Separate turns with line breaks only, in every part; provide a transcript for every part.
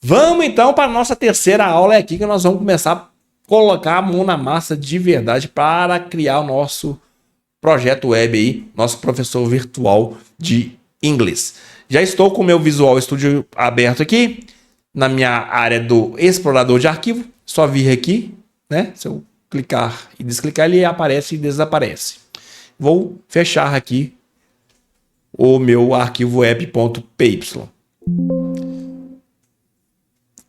Vamos então para a nossa terceira aula, é aqui que nós vamos começar a colocar a mão na massa de verdade para criar o nosso projeto web aí, nosso professor virtual de inglês. Já estou com o meu Visual Studio aberto aqui, na minha área do explorador de arquivo, só vir aqui, né? Se eu clicar e desclicar, ele aparece e desaparece. Vou fechar aqui o meu arquivo app.py.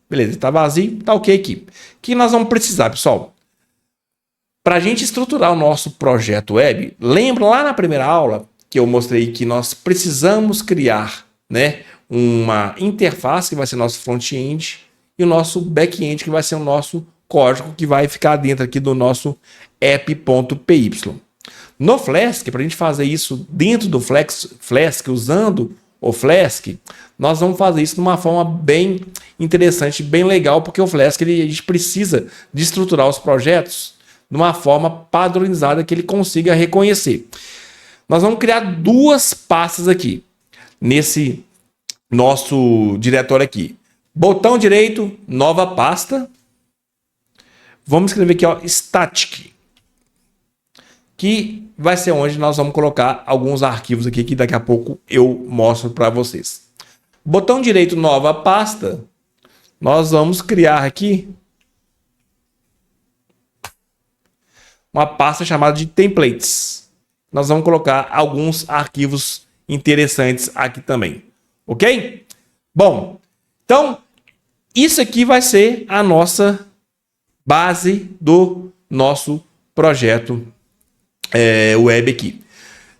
Beleza, está vazio, tá ok aqui. O que nós vamos precisar, pessoal? Para a gente estruturar o nosso projeto web, lembra lá na primeira aula que eu mostrei que nós precisamos criar, né, uma interface que vai ser nosso front-end e o nosso back-end que vai ser o nosso código que vai ficar dentro aqui do nosso app.py. No Flask, para a gente fazer isso dentro do Flask, usando o Flask, nós vamos fazer isso de uma forma bem interessante, bem legal, porque o Flask a gente precisa de estruturar os projetos de uma forma padronizada que ele consiga reconhecer. Nós vamos criar duas pastas aqui, nesse nosso diretório aqui. Botão direito, nova pasta. Vamos escrever aqui, ó, static, que vai ser onde nós vamos colocar alguns arquivos aqui que daqui a pouco eu mostro para vocês. Botão direito, nova pasta. Nós vamos criar aqui uma pasta chamada de templates. Nós vamos colocar alguns arquivos interessantes aqui também. Ok? Bom, então isso aqui vai ser a nossa base do nosso projeto web aqui.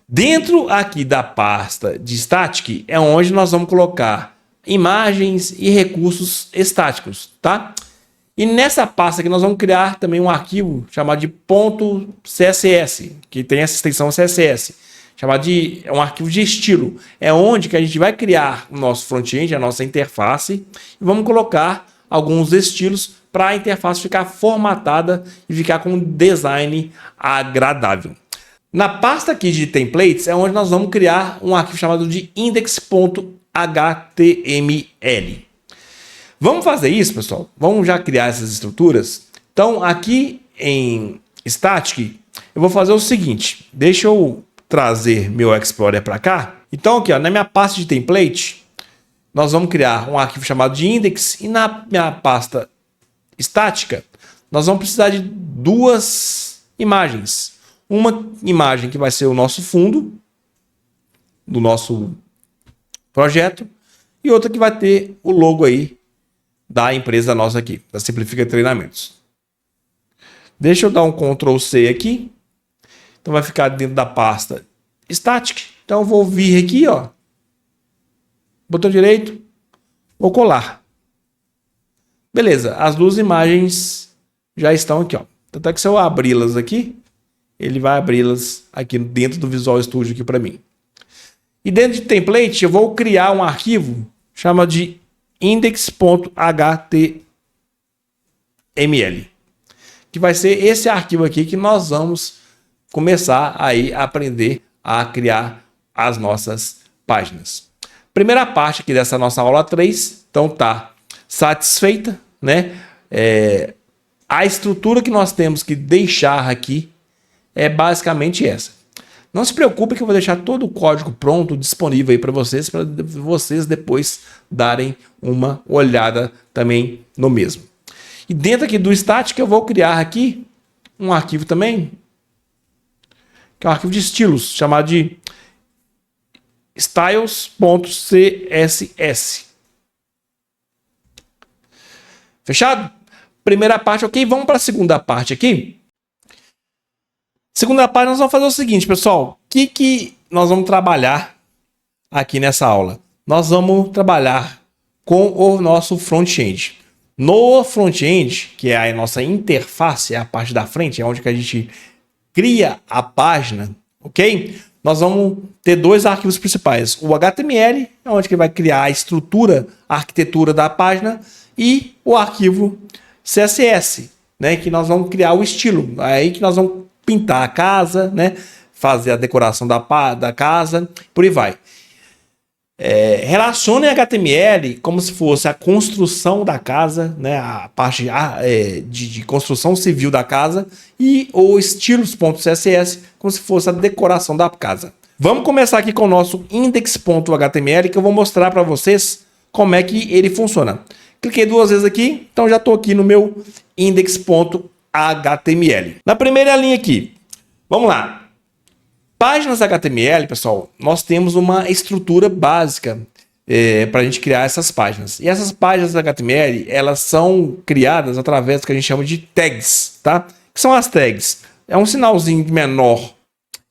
Dentro aqui da pasta de static é onde nós vamos colocar imagens e recursos estáticos, tá? E nessa pasta aqui nós vamos criar também um arquivo chamado de .css, que tem essa extensão CSS, chamado de um arquivo de estilo. É onde que a gente vai criar o nosso front-end, a nossa interface, e vamos colocar alguns estilos para a interface ficar formatada e ficar com um design agradável. Na pasta aqui de templates é onde nós vamos criar um arquivo chamado de index.html. Vamos fazer isso, pessoal? Vamos já criar essas estruturas? Então, aqui em Static, eu vou fazer o seguinte. Deixa eu trazer meu Explorer para cá. Então, aqui, ó, na minha pasta de template, nós vamos criar um arquivo chamado de index. E na minha pasta estática, nós vamos precisar de duas imagens. Uma imagem que vai ser o nosso fundo do nosso projeto e outra que vai ter o logo aí da empresa nossa aqui, da Simplifica Treinamentos. Deixa eu dar um Ctrl C aqui. Então vai ficar dentro da pasta Static. Então eu vou vir aqui, ó. Botão direito, vou colar. Beleza, as duas imagens já estão aqui, ó. Tanto é que se eu abri-las aqui, ele vai abri-las aqui dentro do Visual Studio aqui para mim. E dentro de template eu vou criar um arquivo chamado de index.html, que vai ser esse arquivo aqui que nós vamos começar aí a aprender a criar as nossas páginas. Primeira parte aqui dessa nossa aula 3, então tá satisfeita, né? A estrutura que nós temos que deixar aqui é basicamente essa. Não se preocupe que eu vou deixar todo o código pronto, disponível aí para vocês depois darem uma olhada também no mesmo. E dentro aqui do static eu vou criar aqui um arquivo também, que é um arquivo de estilos, chamado de styles.css. Fechado? Primeira parte, ok? Vamos para a segunda parte aqui. Segunda parte, nós vamos fazer o seguinte, pessoal. O que nós vamos trabalhar aqui nessa aula? Nós vamos trabalhar com o nosso front-end. No front-end, que é a nossa interface, é a parte da frente, é onde que a gente cria a página, ok? Nós vamos ter dois arquivos principais. O HTML, é onde que vai criar a estrutura, a arquitetura da página, e o arquivo CSS, né? Que nós vamos criar o estilo. É aí que nós vamos pintar a casa, né? Fazer a decoração da casa, por aí vai. Relacione HTML como se fosse a construção da casa, né, a parte de construção civil da casa, e o estilos.css como se fosse a decoração da casa. Vamos começar aqui com o nosso index.html, que eu vou mostrar para vocês como é que ele funciona. Cliquei 2 vezes aqui, então já estou aqui no meu index.html. Na primeira linha aqui, vamos lá. Páginas HTML, pessoal, nós temos uma estrutura básica para a gente criar essas páginas. E essas páginas HTML, elas são criadas através do que a gente chama de tags, tá? Que são as tags? É um sinalzinho menor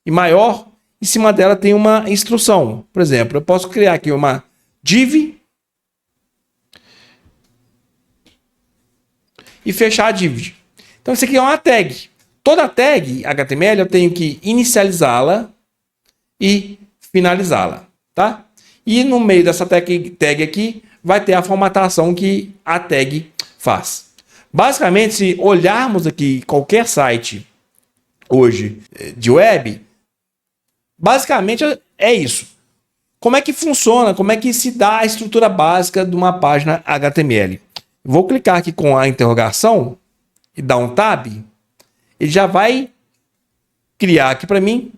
e maior, em cima dela tem uma instrução. Por exemplo, eu posso criar aqui uma div e fechar a div. Então, isso aqui é uma tag. Toda tag HTML eu tenho que inicializá-la e finalizá-la, tá? E no meio dessa tag aqui vai ter a formatação que a tag faz. Basicamente, se olharmos aqui qualquer site hoje de web, basicamente é isso. Como é que funciona? Como é que se dá a estrutura básica de uma página HTML? Vou clicar aqui com a interrogação e dar um tab. Ele já vai criar aqui para mim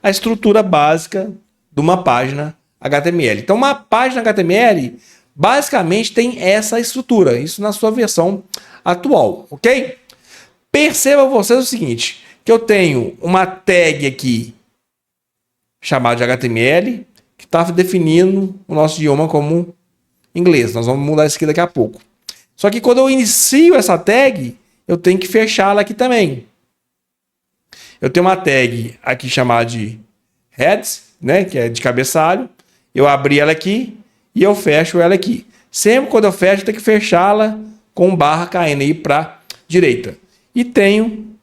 a estrutura básica de uma página HTML. Então, uma página HTML basicamente tem essa estrutura. Isso na sua versão atual, ok? Perceba vocês o seguinte, que eu tenho uma tag aqui chamada de HTML, que está definindo o nosso idioma como inglês. Nós vamos mudar isso aqui daqui a pouco. Só que quando eu inicio essa tag, eu tenho que fechá-la aqui também. Eu tenho uma tag aqui chamada de heads, né, que é de cabeçalho. Eu abri ela aqui e eu fecho ela aqui. Sempre quando eu fecho, eu tenho que fechá-la com barra caindo aí para a direita. E tenho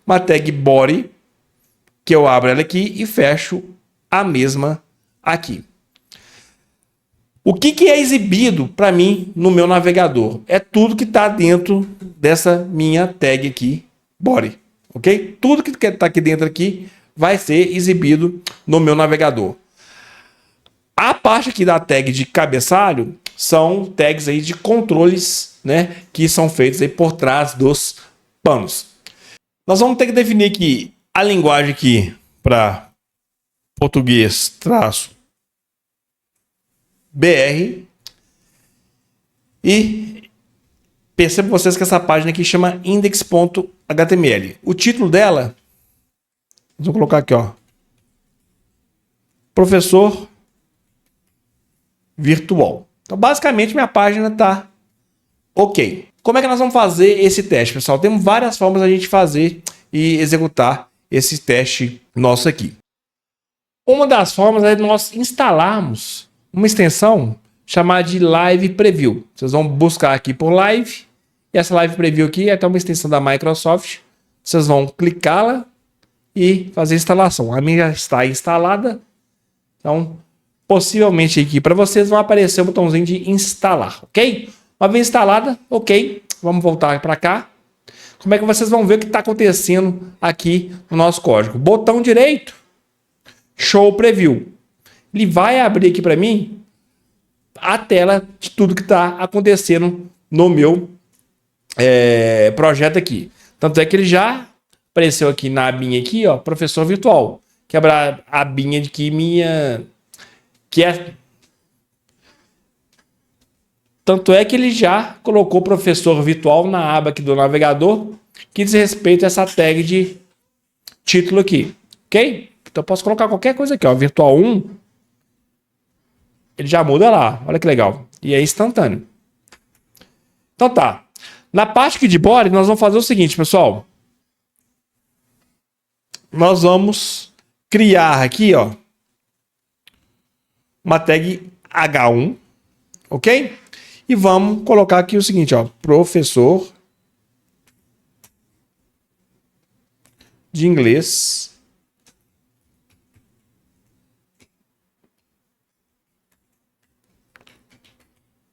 uma tag body, que eu abro ela aqui e fecho a mesma aqui. O que é exibido para mim no meu navegador? É tudo que está dentro dessa minha tag aqui, body. Ok? Tudo que está aqui dentro aqui vai ser exibido no meu navegador. A parte aqui da tag de cabeçalho são tags aí de controles, né, que são feitos aí por trás dos panos. Nós vamos ter que definir aqui a linguagem aqui para português -BR e percebam vocês que essa página aqui chama index.html. O título dela, vou colocar aqui, ó, professor virtual. Então, basicamente, minha página está ok. Como é que nós vamos fazer esse teste, pessoal? Temos várias formas de a gente fazer e executar esse teste nosso aqui. Uma das formas é nós instalarmos uma extensão chamada de Live Preview. Vocês vão buscar aqui por Live. E essa Live Preview aqui é até uma extensão da Microsoft. Vocês vão clicá-la e fazer a instalação. A minha já está instalada. Então, possivelmente aqui para vocês vai aparecer o botãozinho de instalar, ok? Uma vez instalada, ok. Vamos voltar para cá. Como é que vocês vão ver o que está acontecendo aqui no nosso código? Botão direito, Show Preview. Ele vai abrir aqui para mim a tela de tudo que está acontecendo no meu projeto aqui. Tanto é que ele já apareceu aqui na abinha aqui, ó, professor virtual. Que é a abinha de que minha... que é... Tanto é que ele já colocou professor virtual na aba aqui do navegador que diz respeito a essa tag de título aqui, ok? Então eu posso colocar qualquer coisa aqui, ó, virtual 1. Ele já muda lá, olha que legal. E é instantâneo. Então tá. Na parte aqui de body, nós vamos fazer o seguinte, pessoal. Nós vamos criar aqui, ó, uma tag H1, ok? E vamos colocar aqui o seguinte, ó, professor de inglês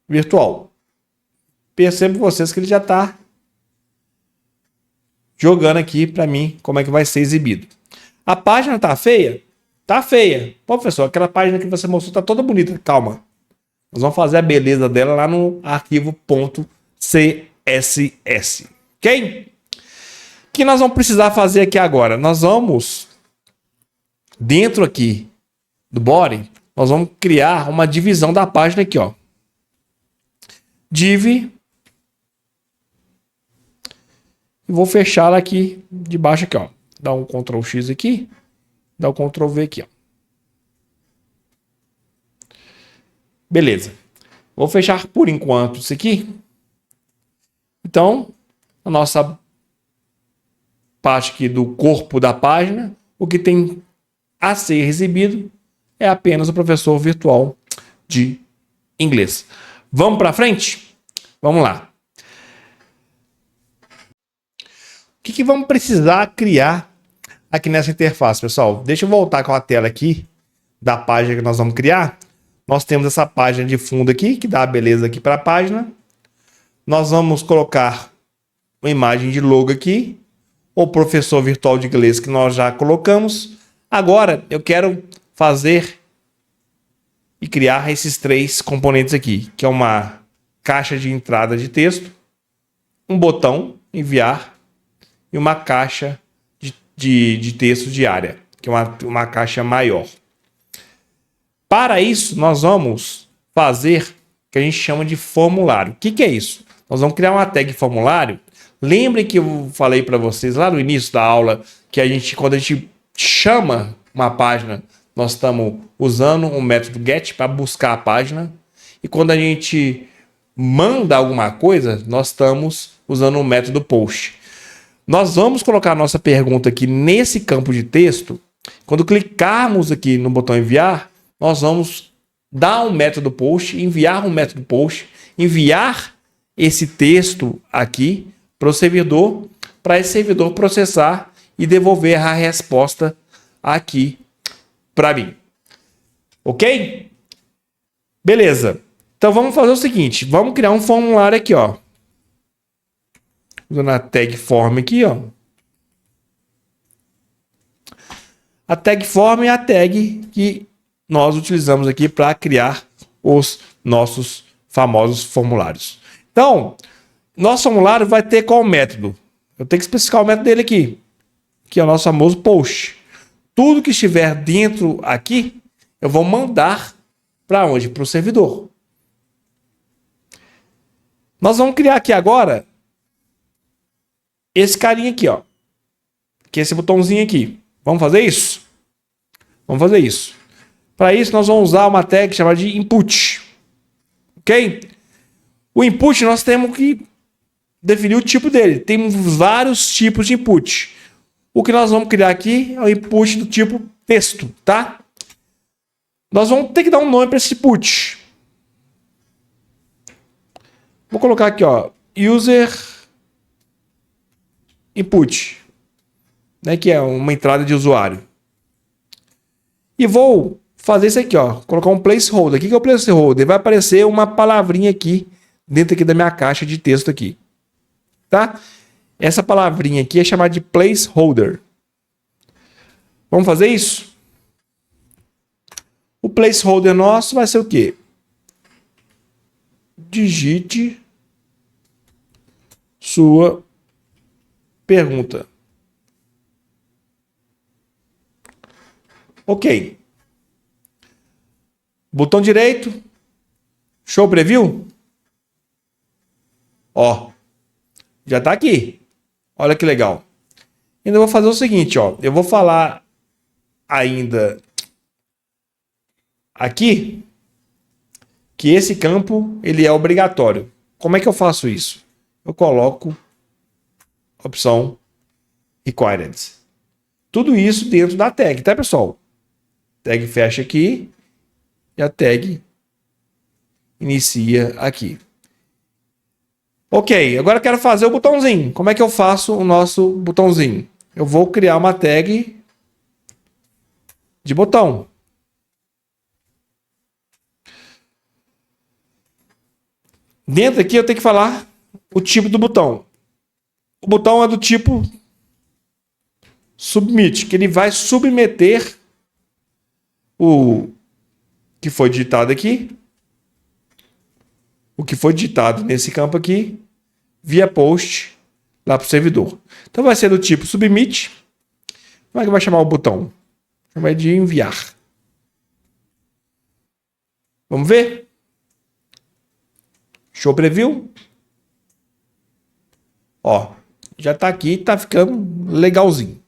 virtual. Percebam vocês que ele já está jogando aqui para mim como é que vai ser exibido. A página tá feia? Tá feia. Pô, professor, aquela página que você mostrou tá toda bonita. Calma. Nós vamos fazer a beleza dela lá no arquivo .css. Ok? O que nós vamos precisar fazer aqui agora? Nós vamos, dentro aqui do body, nós vamos criar uma divisão da página aqui, ó. Div. E vou fechar ela aqui de baixo aqui, ó. Dá um Ctrl X aqui. Dá um Ctrl V aqui, ó. Beleza. Vou fechar por enquanto isso aqui. Então, a nossa parte aqui do corpo da página, o que tem a ser exibido é apenas o professor virtual de inglês. Vamos para frente? Vamos lá. O que vamos precisar criar aqui nessa interface, pessoal? Deixa eu voltar com a tela aqui da página que nós vamos criar. Nós temos essa página de fundo aqui, que dá a beleza aqui para a página. Nós vamos colocar uma imagem de logo aqui, o professor virtual de inglês que nós já colocamos. Agora, eu quero fazer e criar esses três componentes aqui, que é uma caixa de entrada de texto, um botão, enviar, e uma caixa de texto de área, que é uma caixa maior. Para isso, nós vamos fazer o que a gente chama de formulário. O que é isso? Nós vamos criar uma tag formulário. Lembrem que eu falei para vocês lá no início da aula que quando a gente chama uma página, nós estamos usando um método get para buscar a página. E quando a gente manda alguma coisa, nós estamos usando o método post. Nós vamos colocar a nossa pergunta aqui nesse campo de texto. Quando clicarmos aqui no botão enviar, nós vamos dar um método post, enviar um método post, enviar esse texto aqui para o servidor, para esse servidor processar e devolver a resposta aqui para mim. Ok? Beleza. Então vamos fazer o seguinte, vamos criar um formulário aqui, ó. Usando a tag form aqui, ó. A tag form é a tag que nós utilizamos aqui para criar os nossos famosos formulários. Então, nosso formulário vai ter qual método? Eu tenho que especificar o método dele aqui, que é o nosso famoso post. Tudo que estiver dentro aqui, eu vou mandar para onde? Para o servidor. Nós vamos criar aqui agora esse carinha aqui, ó, que é esse botãozinho aqui. Vamos fazer isso? Vamos fazer isso. Para isso, nós vamos usar uma tag chamada de input. Ok? O input, nós temos que definir o tipo dele. Tem vários tipos de input. O que nós vamos criar aqui é o input do tipo texto, tá? Nós vamos ter que dar um nome para esse input. Vou colocar aqui, ó, user input, né, que é uma entrada de usuário. E vou fazer isso aqui, ó, colocar um placeholder. O que é o placeholder? Vai aparecer uma palavrinha aqui dentro aqui da minha caixa de texto aqui, tá? Essa palavrinha aqui é chamada de placeholder. Vamos fazer isso? O placeholder nosso vai ser o quê? Digite sua pergunta. Ok. Botão direito. Show preview. Ó. Já está aqui. Olha que legal. Ainda vou fazer o seguinte, ó. Eu vou falar ainda aqui que esse campo ele é obrigatório. Como é que eu faço isso? Eu coloco a opção required. Tudo isso dentro da tag, tá, pessoal? Tag fecha aqui e a tag inicia aqui. Ok, agora eu quero fazer o botãozinho. Como é que eu faço o nosso botãozinho? Eu vou criar uma tag de botão. Dentro aqui eu tenho que falar o tipo do botão. O botão é do tipo submit, que ele vai submeter o que foi digitado aqui, o que foi digitado nesse campo aqui, via post lá para o servidor. Então vai ser do tipo submit. Como é que vai chamar o botão? Chama de enviar. Vamos ver? Show preview. Ó, já tá aqui, tá ficando legalzinho.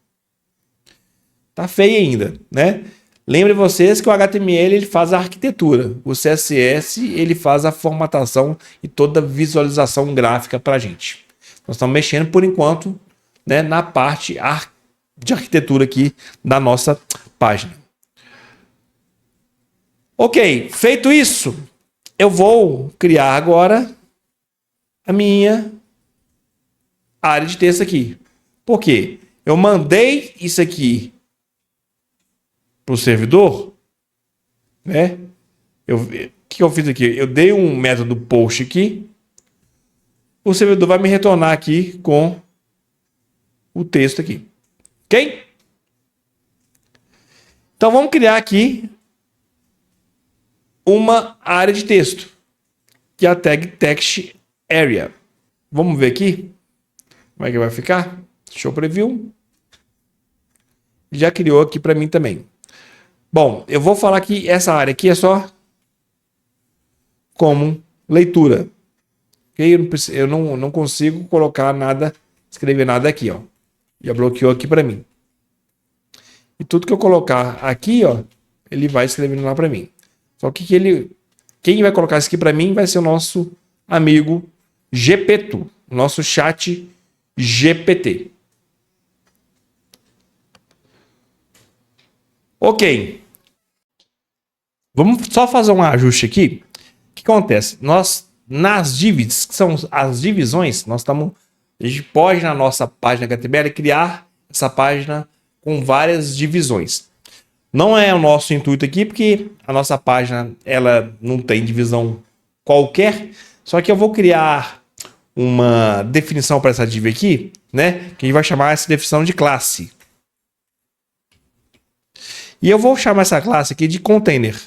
Tá feio ainda, né? Lembre vocês que o HTML ele faz a arquitetura, o CSS ele faz a formatação e toda a visualização gráfica para a gente. Nós estamos mexendo por enquanto, né, na parte de arquitetura aqui da nossa página. Ok, feito isso, eu vou criar agora a minha área de texto aqui. Por quê? Eu mandei isso aqui para o servidor, né? O que eu fiz aqui? Eu dei um método post aqui. O servidor vai me retornar aqui com o texto aqui. Ok? Então vamos criar aqui uma área de texto, que é a tag text area. Vamos ver aqui como é que vai ficar. Show preview. Já criou aqui para mim também. Bom, eu vou falar que essa área aqui é só como leitura. Okay? Eu não consigo colocar nada, escrever nada aqui, ó. Já bloqueou aqui para mim. E tudo que eu colocar aqui, ó, ele vai escrevendo lá para mim. Só que quem vai colocar isso aqui para mim vai ser o nosso amigo GPT, o nosso chat GPT. Ok. Vamos só fazer um ajuste aqui. O que acontece? Nós, nas divisions, que são as divisões, a gente pode, na nossa página HTML, criar essa página com várias divisões. Não é o nosso intuito aqui, porque a nossa página ela não tem divisão qualquer. Só que eu vou criar uma definição para essa div aqui, né? Que a gente vai chamar essa definição de classe. E eu vou chamar essa classe aqui de container.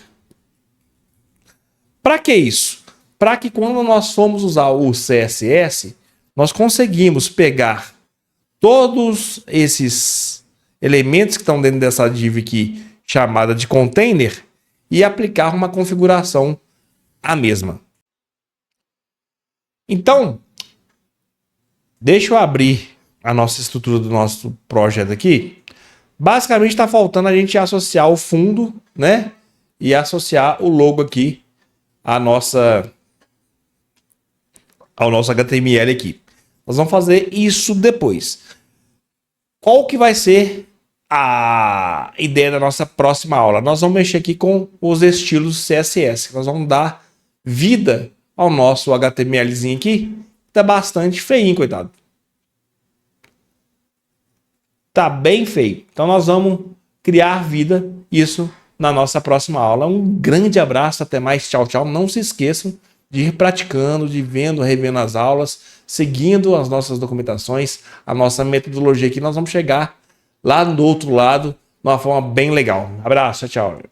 Para que isso? Para que quando nós formos usar o CSS, nós conseguimos pegar todos esses elementos que estão dentro dessa div aqui, chamada de container, e aplicar uma configuração à mesma. Então, deixa eu abrir a nossa estrutura do nosso projeto aqui. Basicamente está faltando a gente associar o fundo, né? E associar o logo aqui ao nosso HTML aqui. Nós vamos fazer isso depois. Qual que vai ser a ideia da nossa próxima aula? Nós vamos mexer aqui com os estilos CSS. Nós vamos dar vida ao nosso HTMLzinho aqui. Tá bastante feinho, coitado. Tá bem feio. Então nós vamos criar vida, isso na nossa próxima aula. Um grande abraço, até mais, tchau, tchau. Não se esqueçam de ir praticando, de vendo, revendo as aulas, seguindo as nossas documentações, a nossa metodologia aqui. Nós vamos chegar lá do outro lado de uma forma bem legal. Abraço, tchau, tchau.